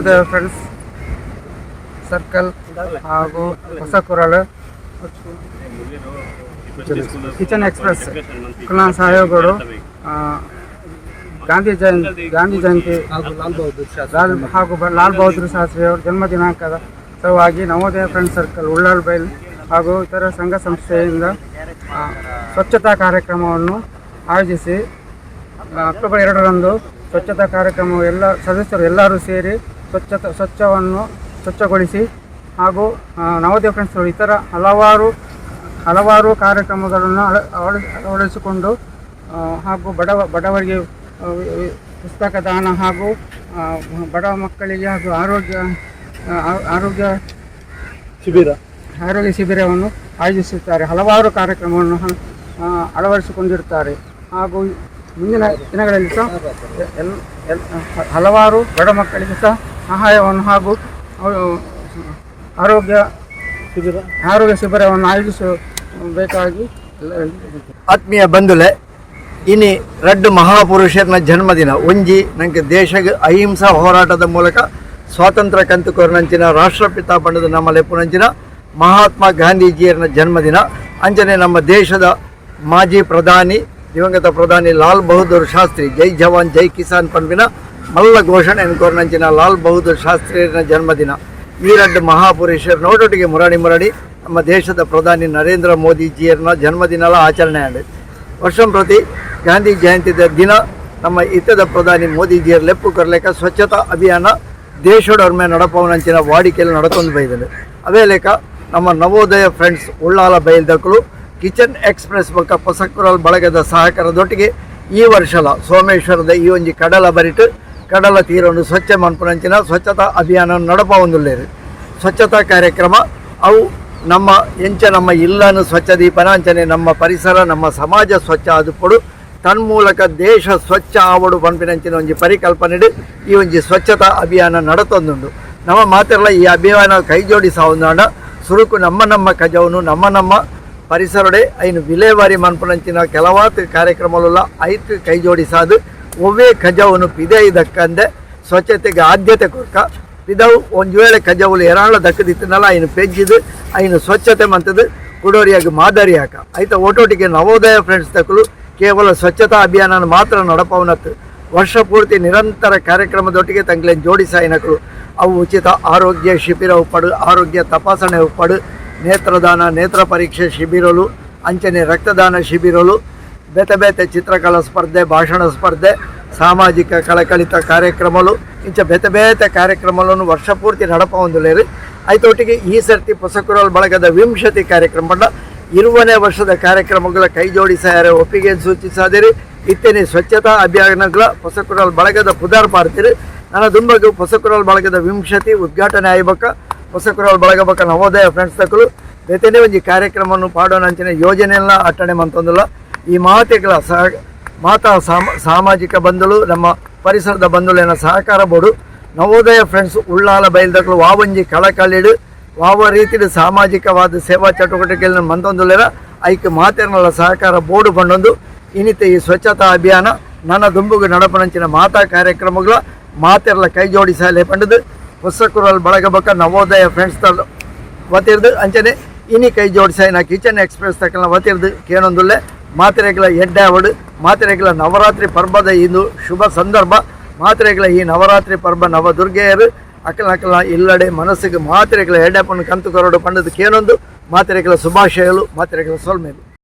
Navodaya friends circle ಹಾಗೂ ಹೊಸಕುರಳು kitchen express Kulan ಸಹಯೋಗಗಳು Gandhi Jayanti ಹಾಗೂ ಲಾಲ್ ಬಹದ್ದೂರ್ ಶಾಸ್ತ್ರಿ ಅವರ ಜನ್ಮ ದಿನಾಂಕದ ಸಲುವಾಗಿ ನವೋದಯ ಫ್ರೆಂಡ್ಸ್ ಸರ್ಕಲ್ ಉಳ್ಳಾಲ್ ಬೈಲ್ ಹಾಗೂ ಇತರ ಸಂಘ ಸಂಸ್ಥೆಯಿಂದ ಸ್ವಚ್ಛತಾ ಕಾರ್ಯಕ್ರಮವನ್ನು ಆಯೋಜಿಸಿ ಅಕ್ಟೋಬರ್ 2ರಂದು ಸ್ವಚ್ಛತಾ ಕಾರ್ಯಕ್ರಮವು ಎಲ್ಲ ಸದಸ್ಯರು ಎಲ್ಲರೂ ಸೇರಿ ಸ್ವಚ್ಛಗೊಳಿಸಿ ಹಾಗೂ ನವೋದಯ ಫ್ರೆಂಡ್ಸ್ ಇತರ ಹಲವಾರು ಕಾರ್ಯಕ್ರಮಗಳನ್ನು ಅಳವಡಿಸಿಕೊಂಡು ಹಾಗೂ ಬಡವರಿಗೆ ಪುಸ್ತಕ ದಾನ ಹಾಗೂ ಬಡ ಮಕ್ಕಳಿಗೆ ಹಾಗೂ ಆರೋಗ್ಯ ಶಿಬಿರವನ್ನು ಆಯೋಜಿಸುತ್ತಾರೆ. ಹಲವಾರು ಕಾರ್ಯಕ್ರಮವನ್ನು ಅಳವಡಿಸಿಕೊಂಡಿರುತ್ತಾರೆ ಹಾಗೂ ಮುಂದಿನ ದಿನಗಳಲ್ಲಿ ಸಹ ಹಲವಾರು ಬಡ ಮಕ್ಕಳಿಗೆ ಸಹ ಸಹಾಯವನ್ನು ಹಾಗೂ ಆರೋಗ್ಯ ಶಿಬಿರವನ್ನು ಆಯೋಜಿಸಬೇಕಾಗಿ ಆತ್ಮೀಯ ಬಂಧುಲೆ ಇನಿ ರಡ್ಡು ಮಹಾಪುರುಷರ ಜನ್ಮದಿನ ಒಂಜಿ ನಂಗೆ ದೇಶದ ಅಹಿಂಸಾ ಹೋರಾಟದ ಮೂಲಕ ಸ್ವಾತಂತ್ರ್ಯ ಕಂತು ಕೋರಿನಂಚಿನ ರಾಷ್ಟ್ರಪಿತ ಪಂಡದ ನಮ್ಮ ಲೆಪ್ಪುನಂಚಿನ ಮಹಾತ್ಮ ಗಾಂಧೀಜಿಯರ ಜನ್ಮದಿನ ಅಂಚನೆ ನಮ್ಮ ದೇಶದ ಮಾಜಿ ಪ್ರಧಾನಿ ದಿವಂಗತ ಪ್ರಧಾನಿ ಲಾಲ್ ಬಹದ್ದೂರ್ ಶಾಸ್ತ್ರಿ ಜೈ ಜವಾನ್ ಜೈ ಕಿಸಾನ್ ಪಂಪಿನ ಮಲ್ಲ ಘೋಷಣೆ ಕೋರಿನಂಚಿನ ಲಾಲ್ ಬಹದ್ದೂರ್ ಶಾಸ್ತ್ರಿಯರ ಜನ್ಮದಿನ. ಈ ರಡ್ಡು ಮಹಾಪುರುಷರ ನೋಟೊಟ್ಟಿಗೆ ಮುರಾಡಿ ನಮ್ಮ ದೇಶದ ಪ್ರಧಾನಿ ನರೇಂದ್ರ ಮೋದಿಜಿಯರ ಜನ್ಮದಿನಲ ಆಚರಣೆ ಆಗಿದೆ. ವರ್ಷಂ ಪ್ರತಿ ಗಾಂಧಿ ಜಯಂತಿ ದಿನ ನಮ್ಮ ಇತ್ತದ ಪ್ರಧಾನಿ ಮೋದಿಜಿಯರ ಲೆಪ್ಪು ಕೊರಲೇಕ ಸ್ವಚ್ಛತಾ ಅಭಿಯಾನ ದೇಶದೊರ್ಮೆ ನಡಪವನಂಚಿನ ವಾಡಿಕೆಯಲ್ಲಿ ನಡ್ಕೊಂಡು ಬೈದಿದೆ. ಅವೇ ಲೆಕ್ಕ ನಮ್ಮ ನವೋದಯ ಫ್ರೆಂಡ್ಸ್ ಉಳ್ಳಾಲ ಬೈಲ್ದಕ್ಕಳು ಕಿಚನ್ ಎಕ್ಸ್ಪ್ರೆಸ್ ಬೊಕ್ಕ ಹೊಸಕುರಲ್ ಬಳಗದ ಸಹಕಾರದೊಟ್ಟಿಗೆ ಈ ವರ್ಷಲ ಸೋಮೇಶ್ವರದ ಈ ಒಂಜಿ ಕಡಲ ತೀರವನ್ನು ಸ್ವಚ್ಛ ಮನ್ಪುನಂಚಿನ ಸ್ವಚ್ಛತಾ ಅಭಿಯಾನ ನಡಪವೊಂದುಲ್ಲೇರು. ಸ್ವಚ್ಛತಾ ಕಾರ್ಯಕ್ರಮ ಅವು ನಮ್ಮ ಇಲ್ಲನ್ನು ಸ್ವಚ್ಛ ದೀಪನ ಅಂಚನೆ ನಮ್ಮ ಪರಿಸರ ನಮ್ಮ ಸಮಾಜ ಸ್ವಚ್ಛ ಆದುಪಡು ತನ್ಮೂಲಕ ದೇಶ ಸ್ವಚ್ಛ ಆವಡು ಪಂಪಿನಂಚಿನ ಒಂಜಿ ಪರಿಕಲ್ಪನೆ ಈ ಒಂಜಿ ಸ್ವಚ್ಛತಾ ಅಭಿಯಾನ ನಡತೊಂದುಂಡು. ನಮ್ಮ ಮಾತೆಲ್ಲ ಈ ಅಭಿಯಾನ ಕೈ ಜೋಡಿಸಾವುದಾಂಡ ಸುರುಕು ನಮ್ಮ ಕಜವನ್ನು ನಮ್ಮ ಪರಿಸರಡೆ ಐನು ವಿಲೇವಾರಿ ಮನ್ಪುನಂಚಿನ ಕೆಲವಾತು ಕಾರ್ಯಕ್ರಮಗಳೆಲ್ಲ ಐತು ಕೈ ಜೋಡಿಸಾದು ಒವ್ವೇ ಕಜವನ್ನು ಪಿದೆದಕ್ಕಂದೆ ಸ್ವಚ್ಛತೆಗೆ ಆದ್ಯತೆ ಕೊರ್ಕ ಪಿದವು ಒಂದು ವೇಳೆ ಕಜವುಲು ಎರಾಳ ದಕ್ಕದಿತ್ತನಲ್ಲ ಐನು ಪೆಜ್ಜಿದು ಐನು ಸ್ವಚ್ಛತೆ ಮಂತದ್ದು ಕುಡೋರಿಯಾಗಿ ಮಾದರಿ ಹಾಕ ಐತ ಒಟ್ಟೊಟ್ಟಿಗೆ ನವೋದಯ ಫ್ರೆಂಡ್ಸ್ ತಕ್ಕಲು ಕೇವಲ ಸ್ವಚ್ಛತಾ ಅಭಿಯಾನ ಮಾತ್ರ ನಡಪವನತ್ತು ವರ್ಷ ಪೂರ್ತಿ ನಿರಂತರ ಕಾರ್ಯಕ್ರಮದೊಟ್ಟಿಗೆ ತಂಗ್ಲೆ ಜೋಡಿಸಾಯಿನಕಲು ಅವು ಉಚಿತ ಆರೋಗ್ಯ ಶಿಬಿರ ಉಪ್ಪಡು ಆರೋಗ್ಯ ತಪಾಸಣೆ ಉಪ್ಪಡು ನೇತ್ರದಾನ ನೇತ್ರ ಪರೀಕ್ಷೆ ಶಿಬಿರಲು ಅಂಚನೆ ರಕ್ತದಾನ ಶಿಬಿರಲು ಬೇತೆ ಚಿತ್ರಕಲಾ ಸ್ಪರ್ಧೆ ಭಾಷಣ ಸ್ಪರ್ಧೆ ಸಾಮಾಜಿಕ ಕಳಕಳಿತ ಕಾರ್ಯಕ್ರಮಗಳು ಇಂಚ ಬೇತೆ ಕಾರ್ಯಕ್ರಮಗಳನ್ನು ವರ್ಷ ಪೂರ್ತಿ ನಡಪವೊಂದುಲೇರು. ಐತೊಟ್ಟಿಗೆ ಈ ಸರ್ತಿ ಹೊಸಕುರಲ್ ಬಳಗದ 20 ಕಾರ್ಯಕ್ರಮ 20ನೇ ವರ್ಷದ ಕಾರ್ಯಕ್ರಮಗಳ ಕೈ ಜೋಡಿಸಾರೆ ಒಪ್ಪಿಗೆ ಸೂಚಿಸಾದಿರಿ ಇತ್ತೇನೆ ಸ್ವಚ್ಛತಾ ಅಭಿಯಾನಗಳ ಹೊಸಕುರಲ್ ಬಳಗದ ಪುದಾರ್ ಪಾರ್ತಿರು ನನ್ನ ದುಂಬಗು ಹೊಸಕುರಲ್ ಬಳಗದ 20 ಉದ್ಘಾಟನೆ ಆಯ್ಬೇಕ ಹೊಸಕುರಲ್ ಬಳಗ ಬಕ್ಕ ನವೋದಯ ಫ್ರೆಂಡ್ಸ್ ತಕ್ಕಲು ಬೇತೆನೇ ಒಂಜಿ ಕಾರ್ಯಕ್ರಮವನ್ನು ಪಾಡೋನಂಚಿನ ಯೋಜನೆಯೆಲ್ಲ ಅಟ್ಟಣೆ ಮಂತೊಂದಿಲ್ಲ. ಈ ಮಾತೆಗಳ ಸಾಮಾಜಿಕ ಬಂಧುಗಳು ನಮ್ಮ ಪರಿಸರದ ಬಂಧುಗಳೇನ ಸಹಕಾರ ಬೋಡು ನವೋದಯ ಫ್ರೆಂಡ್ಸ್ ಉಳ್ಳಾಲ ಬೈಲ್ದಕ್ಕಲು ವಾವಂಜಿ ಕಳಕಳಿಡು ವಾವ ರೀತಿಯ ಸಾಮಾಜಿಕವಾದ ಸೇವಾ ಚಟುವಟಿಕೆಗಳನ್ನು ಮಂತೊಂದುಲ್ಲೇರ ಐಕ್ ಮಾತೆರ್ನಲ್ಲ ಸಹಕಾರ ಬೋರ್ಡು ಬಂದೊಂದು ಇನ್ನಿತ ಈ ಸ್ವಚ್ಛತಾ ಅಭಿಯಾನ ನನ್ನ ದುಂಬುಗು ನಡಪನಂಚಿನ ಮಾತಾ ಕಾರ್ಯಕ್ರಮಗಳ ಮಾತೆರ್ಲ ಕೈ ಜೋಡಿಸಲೇ ಪಂಡದು ಹೊಸಕುರಲ್ ಬಳಗ ಬಕ್ಕ ನವೋದಯ ಫ್ರೆಂಡ್ಸ್ ವತಿರ್ದು ಅಂಚನೆ ಇನಿ ಕೈ ಜೋಡಿಸಾಯಿನ ಕಿಚನ್ ಎಕ್ಸ್ಪ್ರೆಸ್ ತಕ್ಕಲ ವತಿರ್ದು ಕೇಳೊಂದುಲ್ಲೆ ಮಾತ್ರೆಗಳ ಎಡ್ಡೆ ಅವಡು ಮಾತ್ರೆಗಳ ನವರಾತ್ರಿ ಪರ್ಬದ ಇಂದು ಶುಭ ಸಂದರ್ಭ ಮಾತ್ರೆಗಳ ಈ ನವರಾತ್ರಿ ಪರ್ಬ ನವದುರ್ಗೆಯರು ಅಕಲ ಇಲ್ಲಡೆ ಮನಸ್ಸಿಗೆ ಮಾತ್ರೆಗಳ ಎಡ್ಡೆಪ್ಪನ್ನು ಕಂತು ಕೊರಡು ಪಂಡದು ಕೇಳೊಂದು ಮಾತ್ರೆಗಳ ಶುಭಾಶಯಗಳು ಮಾತ್ರೆಗಳ ಸೊಲ್ಮೇಲು.